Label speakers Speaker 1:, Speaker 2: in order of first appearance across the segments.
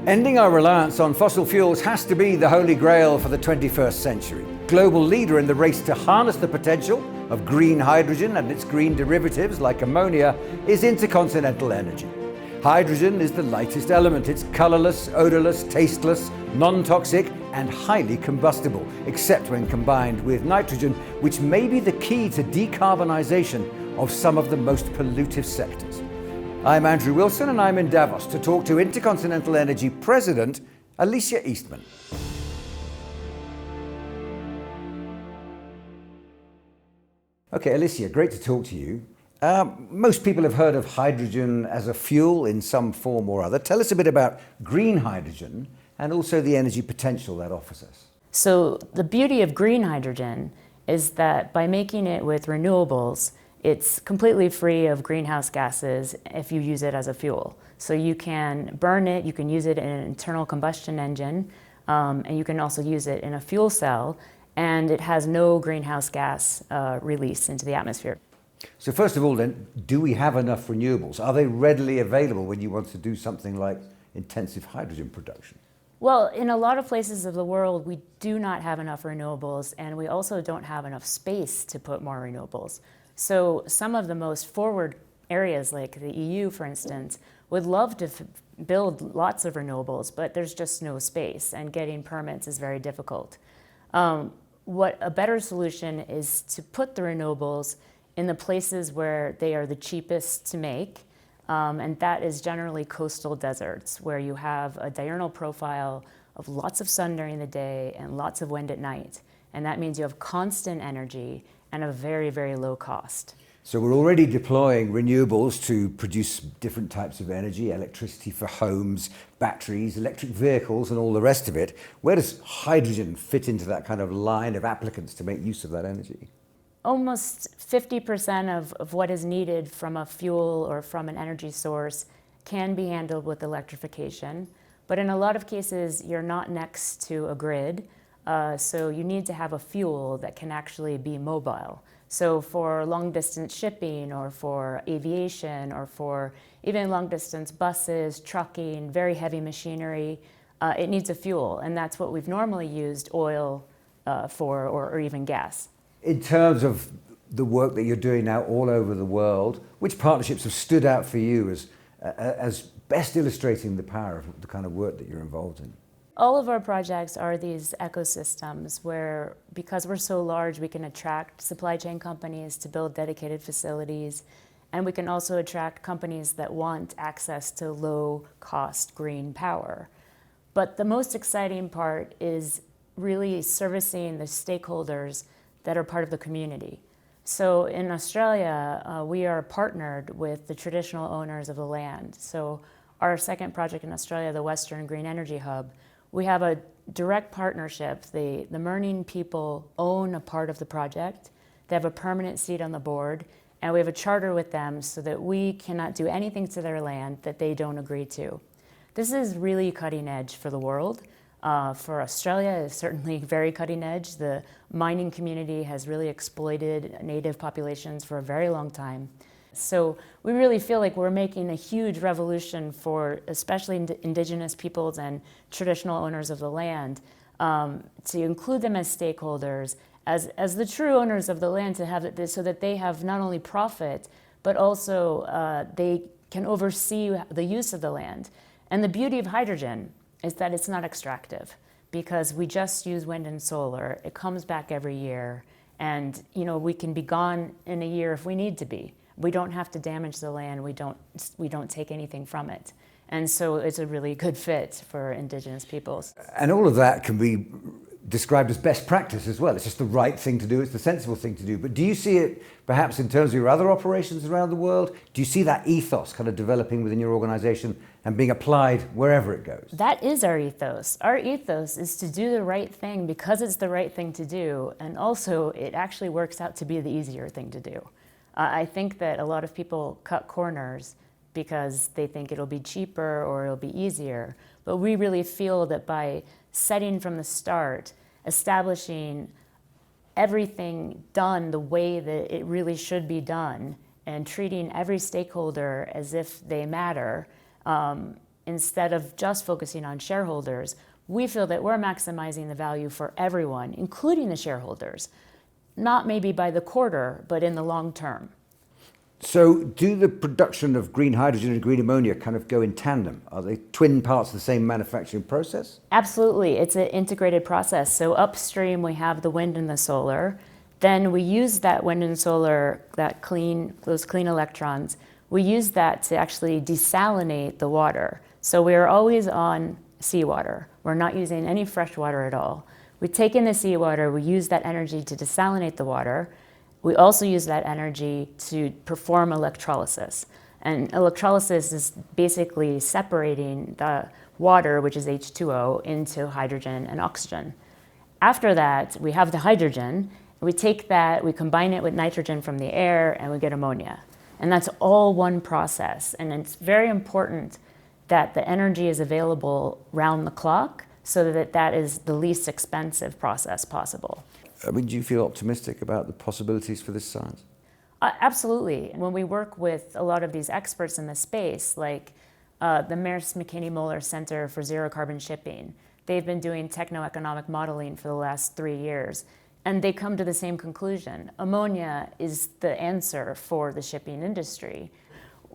Speaker 1: Ending our reliance on fossil fuels has to be the holy grail for the 21st century. Global leader in the race to harness the potential of green hydrogen and its green derivatives like ammonia is InterContinental Energy. Hydrogen is the lightest element. It's colorless, odorless, tasteless, non-toxic, and highly combustible, except when combined with nitrogen, which may be the key to decarbonization of some of the most pollutive sectors. I'm Andrew Wilson, and I'm in Davos to talk to InterContinental Energy President Alicia Eastman. Okay, Alicia, great to talk to you. Most people have heard of hydrogen as a fuel in some form or other. Tell us a bit about green hydrogen and also the energy potential that offers us.
Speaker 2: So the beauty of green hydrogen is that by making it with renewables, it's completely free of greenhouse gases if you use it as a fuel. So you can burn it, you can use it in an internal combustion engine, and you can also use it in a fuel cell, and it has no greenhouse gas release into the atmosphere.
Speaker 1: So first of all then, do we have enough renewables? Are they readily available when you want to do something like intensive hydrogen production?
Speaker 2: Well, in a lot of places of the world, we do not have enough renewables, and we also don't have enough space to put more renewables. So some of the most forward areas, like the EU, for instance, would love to build lots of renewables, but there's just no space, and getting permits is very difficult. What a better solution is to put the renewables in the places where they are the cheapest to make, and that is generally coastal deserts, where you have a diurnal profile of lots of sun during the day and lots of wind at night. And that means you have constant energy and a very, very low cost.
Speaker 1: So we're already deploying renewables to produce different types of energy, electricity for homes, batteries, electric vehicles, and all the rest of it. Where does hydrogen fit into that kind of line of applicants to make use of that energy?
Speaker 2: Almost 50% of what is needed from a fuel or from an energy source can be handled with electrification. But in a lot of cases, you're not next to a grid. So you need to have a fuel that can actually be mobile. So for long distance shipping or for aviation or for even long distance buses, trucking, very heavy machinery, it needs a fuel. And that's what we've normally used oil for or even gas.
Speaker 1: In terms of the work that you're doing now all over the world, which partnerships have stood out for you as best illustrating the power of the kind of work that you're involved in?
Speaker 2: All of our projects are these ecosystems where, because we're so large, we can attract supply chain companies to build dedicated facilities, and we can also attract companies that want access to low-cost green power. But the most exciting part is really servicing the stakeholders that are part of the community. So in Australia, we are partnered with the traditional owners of the land. So our second project in Australia, the Western Green Energy Hub, we have a direct partnership. The Mirning people own a part of the project. They have a permanent seat on the board, and we have a charter with them so that we cannot do anything to their land that they don't agree to. This is really cutting edge for the world. For Australia, it's certainly very cutting edge. The mining community has really exploited native populations for a very long time. So we really feel like we're making a huge revolution for especially indigenous peoples and traditional owners of the land, to include them as stakeholders, as the true owners of the land, to have this so that they have not only profit, but also they can oversee the use of the land. And the beauty of hydrogen is that it's not extractive, because we just use wind and solar. It comes back every year, and we can be gone in a year if we need to be. We don't have to damage the land. We don't take anything from it. And so it's a really good fit for indigenous peoples.
Speaker 1: And all of that can be described as best practice as well. It's just the right thing to do. It's the sensible thing to do. But do you see it perhaps in terms of your other operations around the world? Do you see that ethos kind of developing within your organization and being applied wherever it goes?
Speaker 2: That is our ethos. Our ethos is to do the right thing because it's the right thing to do. And also it actually works out to be the easier thing to do. I think that a lot of people cut corners because they think it'll be cheaper or it'll be easier. But we really feel that by setting from the start, establishing everything done the way that it really should be done, and treating every stakeholder as if they matter, instead of just focusing on shareholders, we feel that we're maximizing the value for everyone, including the shareholders, not maybe by the quarter, but in the long term.
Speaker 1: So do the production of green hydrogen and green ammonia kind of go in tandem? Are they twin parts of the same manufacturing process?
Speaker 2: Absolutely. It's an integrated process. So upstream, we have the wind and the solar. Then we use that wind and solar, those clean electrons, we use that to actually desalinate the water. So we are always on seawater. We're not using any fresh water at all. We take in the seawater, we use that energy to desalinate the water. We also use that energy to perform electrolysis. And electrolysis is basically separating the water, which is H2O, into hydrogen and oxygen. After that, we have the hydrogen. We take that, we combine it with nitrogen from the air, and we get ammonia. And that's all one process. And it's very important that the energy is available round the clock so that that is the least expensive process possible.
Speaker 1: I mean, do you feel optimistic about the possibilities for this science?
Speaker 2: Absolutely. When we work with a lot of these experts in the space, like the Maersk McKinney Moeller Center for Zero Carbon Shipping, they've been doing techno-economic modeling for the last 3 years, and they come to the same conclusion. Ammonia is the answer for the shipping industry.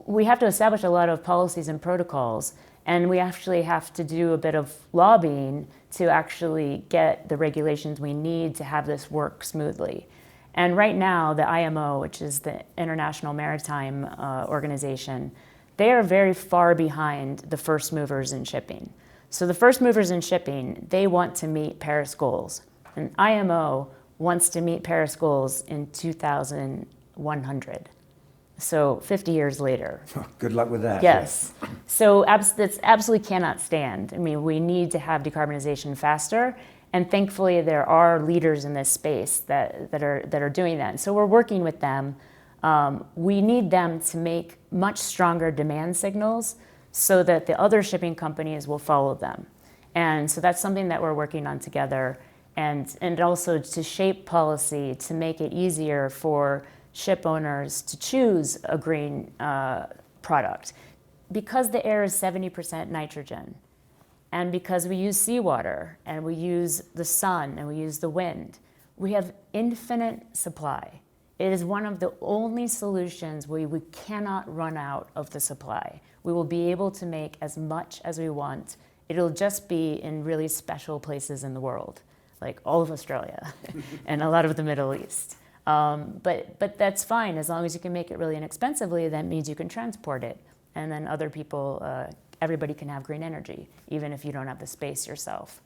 Speaker 2: We have to establish a lot of policies and protocols, and we actually have to do a bit of lobbying to actually get the regulations we need to have this work smoothly. And right now, the IMO, which is the International Maritime Organization, they are very far behind the first movers in shipping. So the first movers in shipping, they want to meet Paris goals. And IMO wants to meet Paris goals in 2100. So 50 years later.
Speaker 1: Good luck with that.
Speaker 2: Yes. So that absolutely cannot stand. I mean, we need to have decarbonization faster. And thankfully, there are leaders in this space that are doing that. And so we're working with them. We need them to make much stronger demand signals so that the other shipping companies will follow them. And so that's something that we're working on together. And also to shape policy to make it easier for ship owners to choose a green product. Because the air is 70% nitrogen, and because we use seawater, and we use the sun, and we use the wind, we have infinite supply. It is one of the only solutions where we cannot run out of the supply. We will be able to make as much as we want. It'll just be in really special places in the world, like all of Australia and a lot of the Middle East. But that's fine, as long as you can make it really inexpensively. That means you can transport it, and then other people, everybody can have green energy, even if you don't have the space yourself.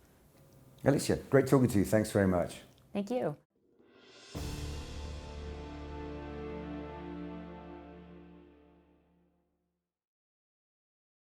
Speaker 1: Alicia, great talking to you. Thanks very much.
Speaker 2: Thank you.